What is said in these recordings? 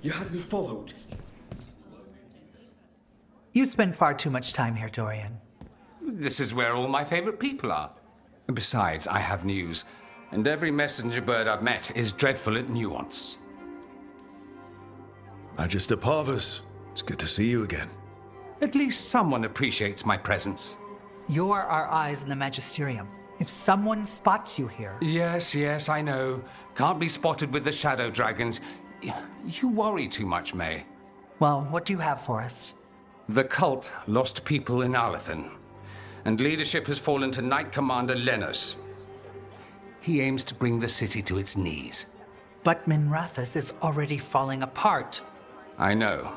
You had me followed. You spend far too much time here, Dorian. This is where all my favorite people are. Besides, I have news, and every messenger bird I've met is dreadful at nuance. Magister Parvus, it's good to see you again. At least someone appreciates my presence. You're our eyes in the Magisterium. If someone spots you here... Yes, I know. Can't be spotted with the shadow dragons. You worry too much, May. Well, what do you have for us? The cult lost people in Alathan, and leadership has fallen to Knight Commander Lenos. He aims to bring the city to its knees. But Minrathous is already falling apart. I know.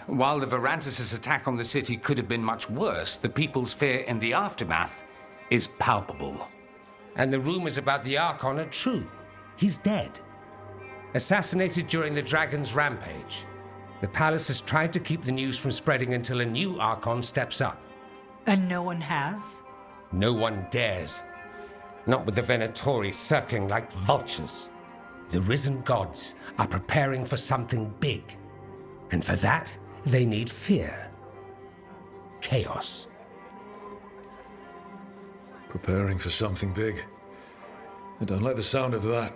While the Varantis' attack on the city could have been much worse, the people's fear in the aftermath is palpable. And the rumors about the Archon are true. He's dead. Assassinated during the Dragon's rampage. The palace has tried to keep the news from spreading until a new Archon steps up. And no one has? No one dares. Not with the Venatori circling like vultures. The risen gods are preparing for something big. And for that, they need fear. Chaos. Preparing for something big. I don't like the sound of that.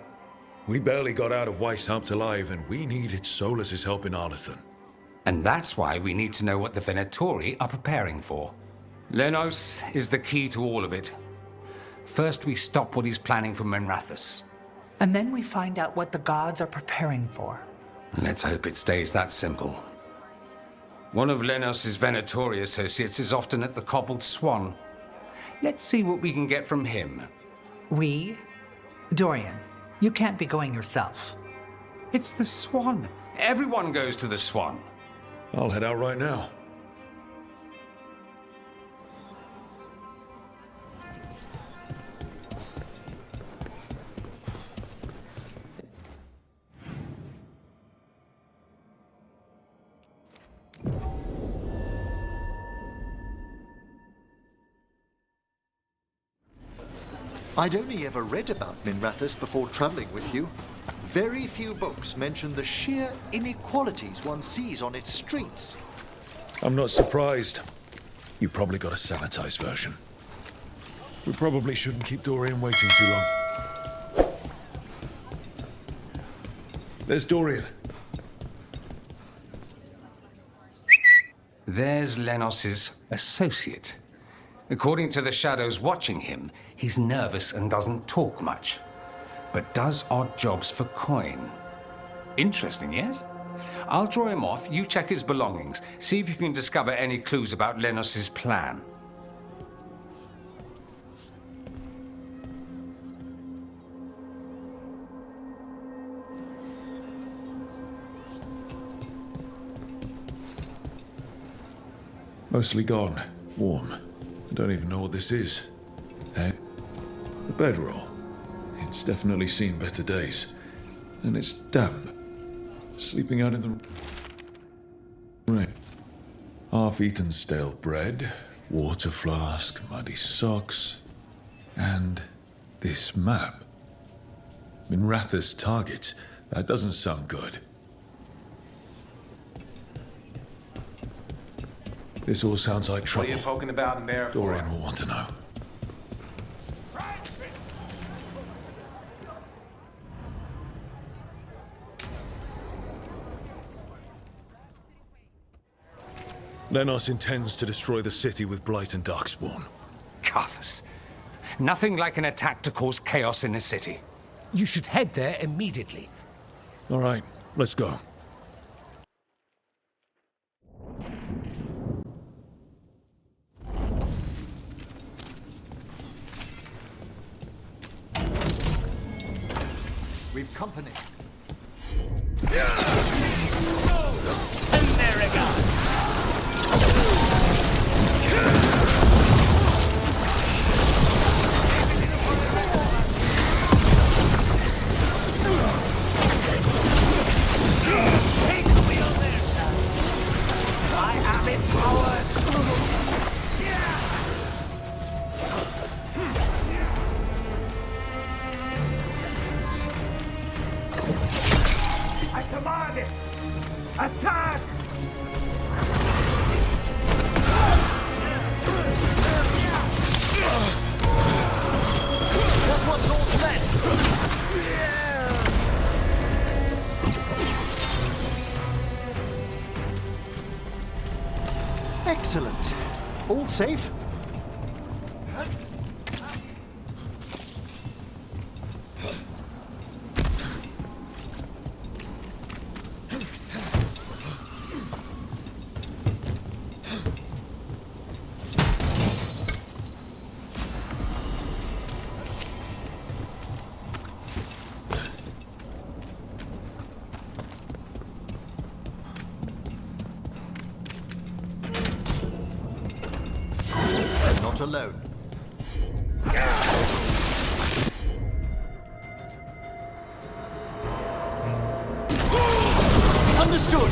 We barely got out of WEISSHAUPT alive, and we needed Solas's help in Alathan. And that's why we need to know what the Venatori are preparing for. Lenos is the key to all of it. First, we stop what he's planning for Minrathous. And then we find out what the gods are preparing for. Let's hope it stays that simple. One of Lenos' Venatori associates is often at the Cobbled Swan. Let's see what we can get from him. We? Dorian, you can't be going yourself. It's the Swan. Everyone goes to the Swan. I'll head out right now. I'd only ever read about Minrathous before traveling with you. Very few books mention the sheer inequalities one sees on its streets. I'm not surprised. You probably got a sanitized version. We probably shouldn't keep Dorian waiting too long. There's Dorian. There's Lenos' associate. According to the shadows watching him, he's nervous and doesn't talk much, but does odd jobs for coin. Interesting, yes? I'll draw him off, you check his belongings, see if you can discover any clues about Lenos' plan. Mostly gone. Warm. I don't even know what this is. The bedroll. It's definitely seen better days. And it's damp. Sleeping out in the rain. Half-eaten stale bread, water flask, muddy socks, and this map. Minrathous targets. That doesn't sound good. This all sounds like trouble. What are you poking about in there for? Dorian will want to know. Lenos intends to destroy the city with Blight and Darkspawn. Carthus. Nothing like an attack to cause chaos in a city. You should head there immediately. All right, let's go. We've company. safe? Not alone. Understood!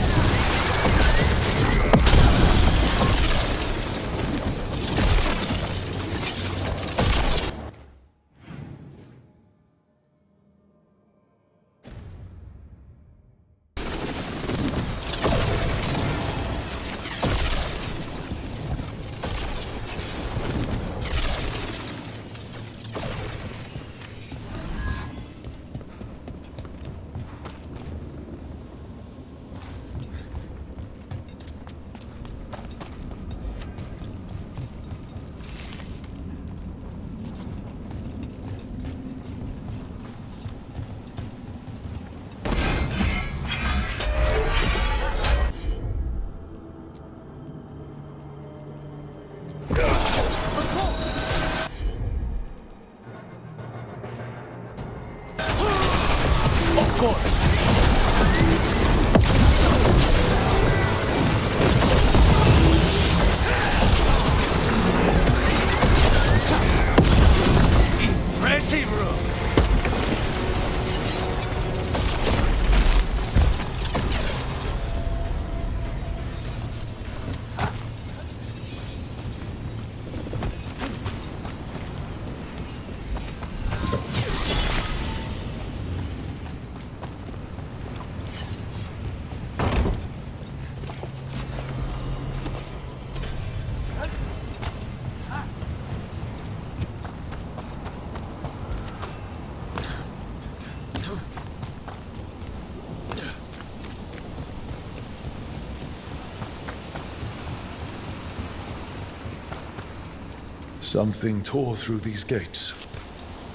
Something tore through these gates.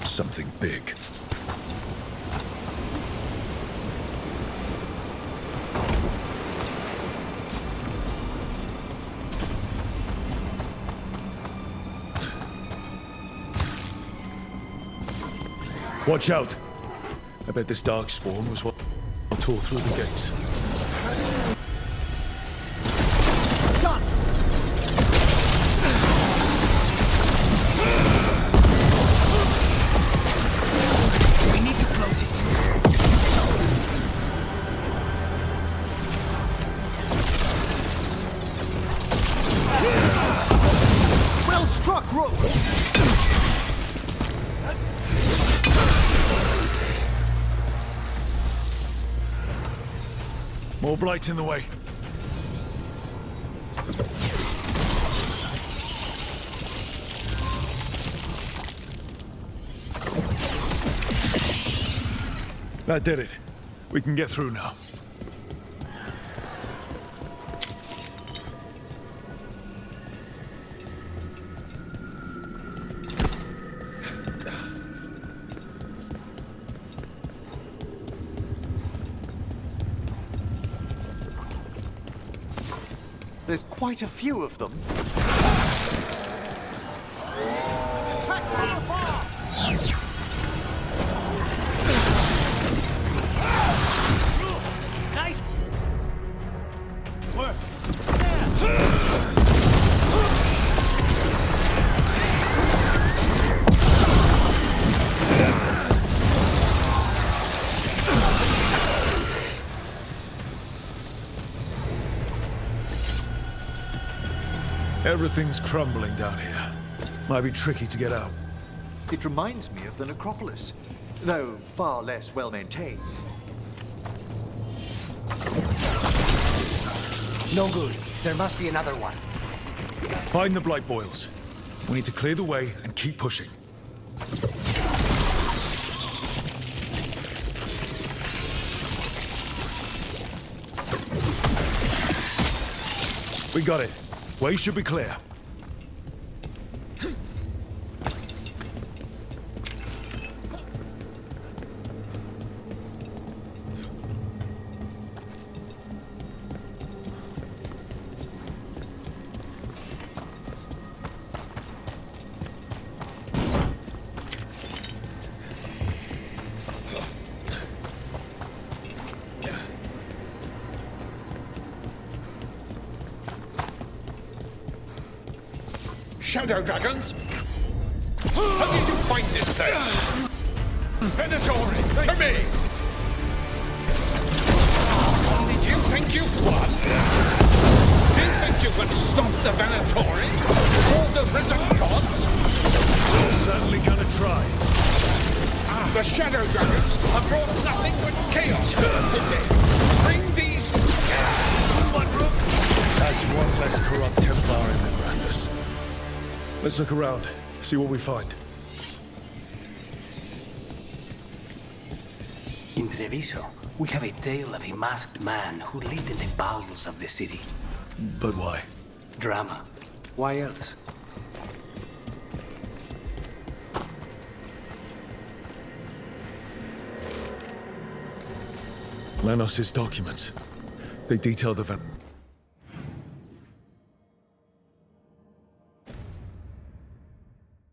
Something big. Watch out! I bet this dark spawn was what tore through the gates. More blight in the way. That did it. We can get through now. There's quite a few of them. Nice work. Everything's crumbling down here. Might be tricky to get out. It reminds me of the necropolis, though far less well-maintained. No good. There must be another one. Find the blight boils. We need to clear the way and keep pushing. We got it. Way should be clear. shadow dragons? How did you find this thing? Venatori, to me! Did you think you won? Do you think you can stop the Venatori? Or the risen gods? We're certainly gonna try. The shadow dragons have brought nothing but chaos to the city. Bring these... That's one less corrupt Templar in Membrathus. Let's look around, see what we find. In Treviso, we have a tale of a masked man who lived in the bowels of the city. But why? Drama. Why else? Lanos' documents. They detail the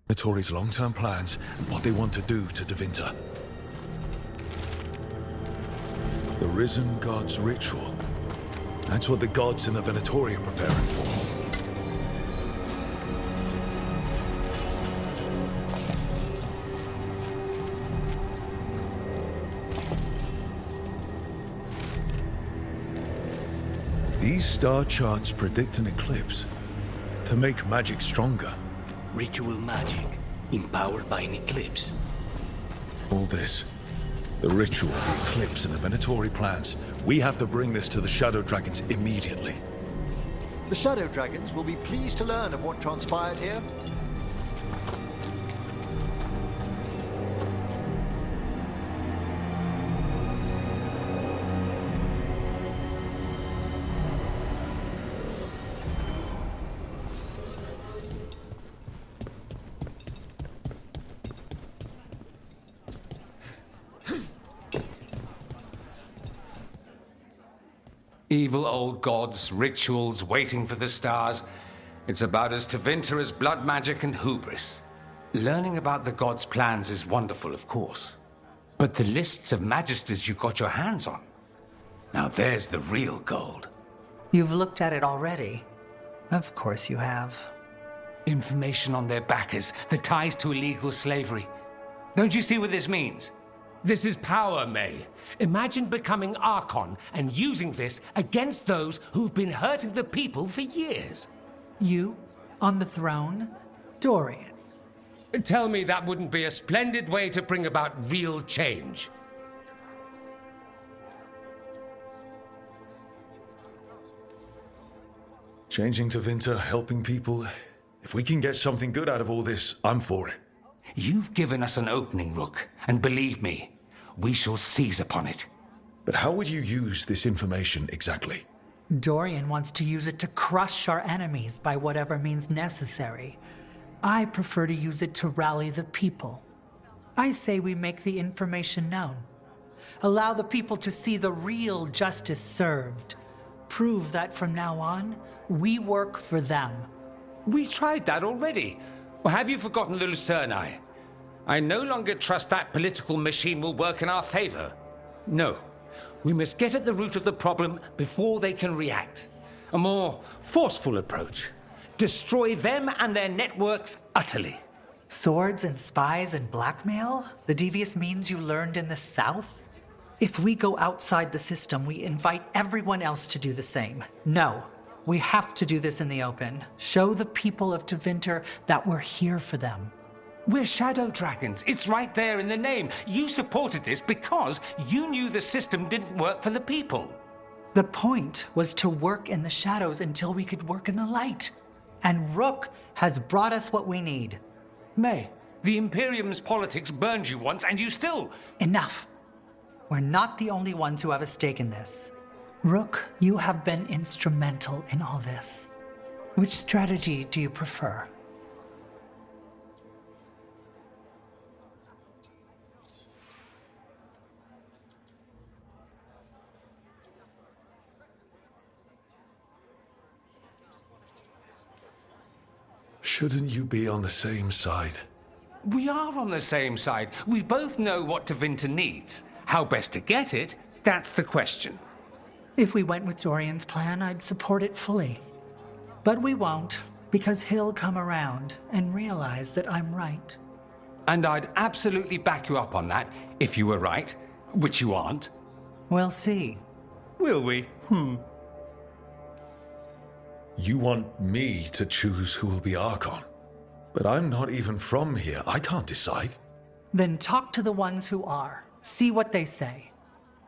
Venatori's long-term plans and what they want to do to Tevinter. The Risen God's ritual. That's what the gods in the Venatori are preparing for. These star charts predict an eclipse to make magic stronger. Ritual magic, empowered by an eclipse. All this, the ritual, the eclipse, and the Venatori plans, we have to bring this to the Shadow Dragons immediately. The Shadow Dragons will be pleased to learn of what transpired here. Evil old gods, rituals, waiting for the stars. It's about as Tevinter as blood magic and hubris. Learning about the gods' plans is wonderful, of course. But the lists of magisters you got your hands on, now there's the real gold. You've looked at it already. Of course you have. Information on their backers, the ties to illegal slavery. Don't you see what this means? This is power, May. Imagine becoming Archon and using this against those who've been hurting the people for years. You, on the throne, Dorian. Tell me that wouldn't be a splendid way to bring about real change. Changing Tevinter, helping people. If we can get something good out of all this, I'm for it. You've given us an opening, Rook, and believe me, we shall seize upon it. But how would you use this information exactly? Dorian wants to use it to crush our enemies by whatever means necessary. I prefer to use it to rally the people. I say we make the information known. Allow the people to see the real justice served. Prove that from now on, we work for them. We tried that already. Or have you forgotten the Lucerni? I no longer trust that political machine will work in our favor. No. We must get at the root of the problem before they can react. A more forceful approach. Destroy them and their networks utterly. Swords and spies and blackmail? The devious means you learned in the South? If we go outside the system, we invite everyone else to do the same. No. We have to do this in the open. Show the people of Tevinter that we're here for them. We're Shadow Dragons. It's right there in the name. You supported this because you knew the system didn't work for the people. The point was to work in the shadows until we could work in the light. And Rook has brought us what we need. May, the Imperium's politics burned you once and you still... Enough. We're not the only ones who have a stake in this. Rook, you have been instrumental in all this. Which strategy do you prefer? Shouldn't you be on the same side? We are on the same side. We both know what Tevinter needs. How best to get it, that's the question. If we went with Dorian's plan, I'd support it fully. But we won't. Because he'll come around and realize that I'm right. And I'd absolutely back you up on that if you were right, which you aren't. We'll see. Will we? You want me to choose who will be Archon? But I'm not even from here. I can't decide. Then talk to the ones who are. See what they say.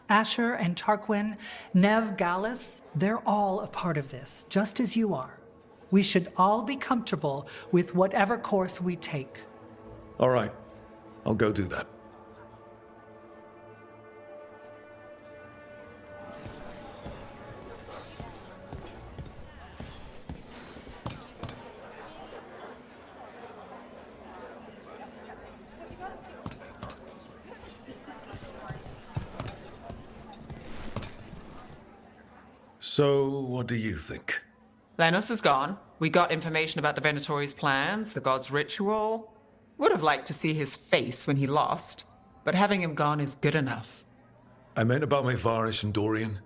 Asher and Tarquin, Nev, Gallus, they're all a part of this, just as you are. We should all be comfortable with whatever course we take. All right. I'll go do that. So, what do you think? Lenos is gone. We got information about the Venatori's plans, the god's ritual. Would have liked to see his face when he lost, but having him gone is good enough. I meant about Maevaris and Dorian.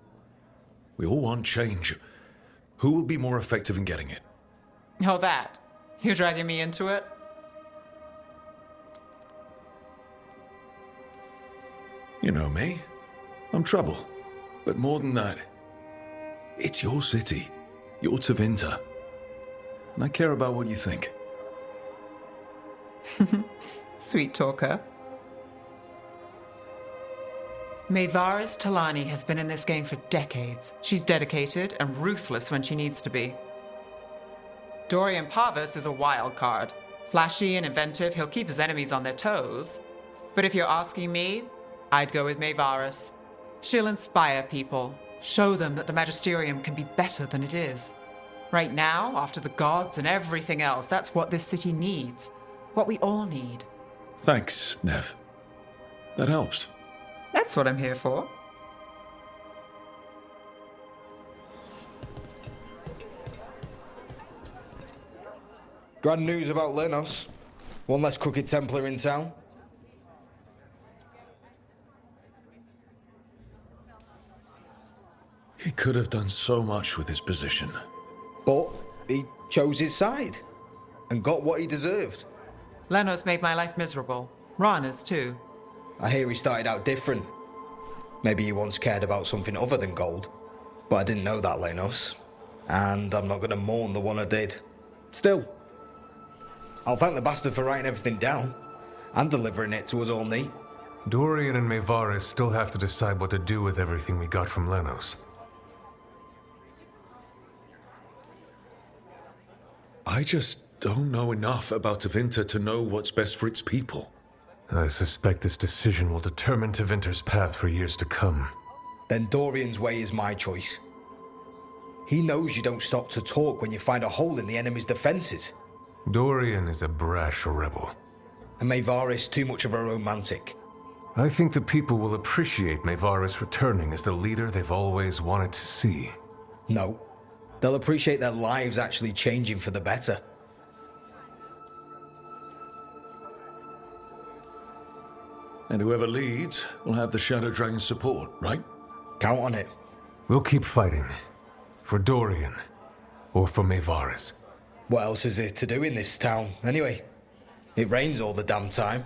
We all want change. Who will be more effective in getting it? Oh, that. You're dragging me into it? You know me. I'm trouble. But more than that, it's your city. You're Tevinter. And I care about what you think. Sweet talker. Maevaris Talani has been in this game for decades. She's dedicated and ruthless when she needs to be. Dorian Parvis is a wild card. Flashy and inventive, he'll keep his enemies on their toes. But if you're asking me, I'd go with Maevaris. She'll inspire people, show them that the Magisterium can be better than it is. Right now, after the gods and everything else, that's what this city needs. What we all need. Thanks, Nev. That helps. That's what I'm here for. Grand news about Lenos. One less crooked Templar in town. He could have done so much with his position. But he chose his side and got what he deserved. Lenos made my life miserable. Rana's too. I hear he started out different. Maybe he once cared about something other than gold. But I didn't know that, Lenos. And I'm not going to mourn the one I did. Still, I'll thank the bastard for writing everything down and delivering it to us all neat. Dorian and Maevaris still have to decide what to do with everything we got from Lenos. I just don't know enough about Tevinter to know what's best for its people. I suspect this decision will determine Tevinter's path for years to come. Then Dorian's way is my choice. He knows you don't stop to talk when you find a hole in the enemy's defenses. Dorian is a brash rebel. And Maevaris too much of a romantic. I think the people will appreciate Maevaris returning as the leader they've always wanted to see. No. They'll appreciate their lives actually changing for the better. And whoever leads will have the Shadow Dragon's support, right? Count on it. We'll keep fighting. For Dorian. Or for Maevaris. What else is there to do in this town, anyway? It rains all the damn time.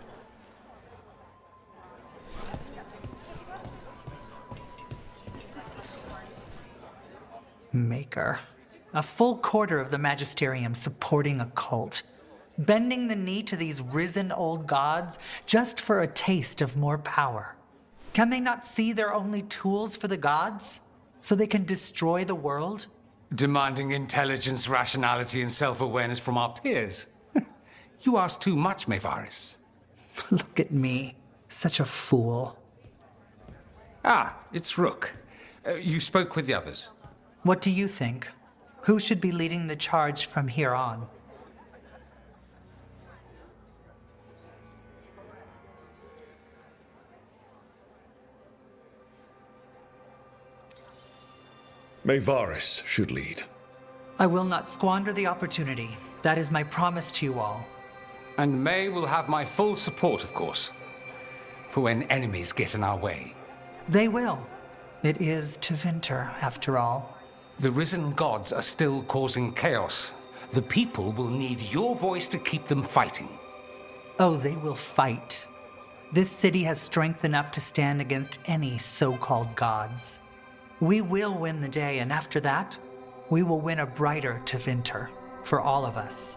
Maker. A full quarter of the Magisterium supporting a cult. Bending the knee to these risen old gods just for a taste of more power. Can they not see they're only tools for the gods? So they can destroy the world? Demanding intelligence, rationality, and self-awareness from our peers. You ask too much, Maevaris. Look at me. Such a fool. Ah, it's Rook. You spoke with the others. What do you think? Who should be leading the charge from here on? Maevaris should lead. I will not squander the opportunity. That is my promise to you all. And May will have my full support, of course. For when enemies get in our way. They will. It is Tevinter, after all. The risen gods are still causing chaos. The people will need your voice to keep them fighting. Oh, they will fight. This city has strength enough to stand against any so-called gods. We will win the day, and after that, we will win a brighter Tevinter for all of us.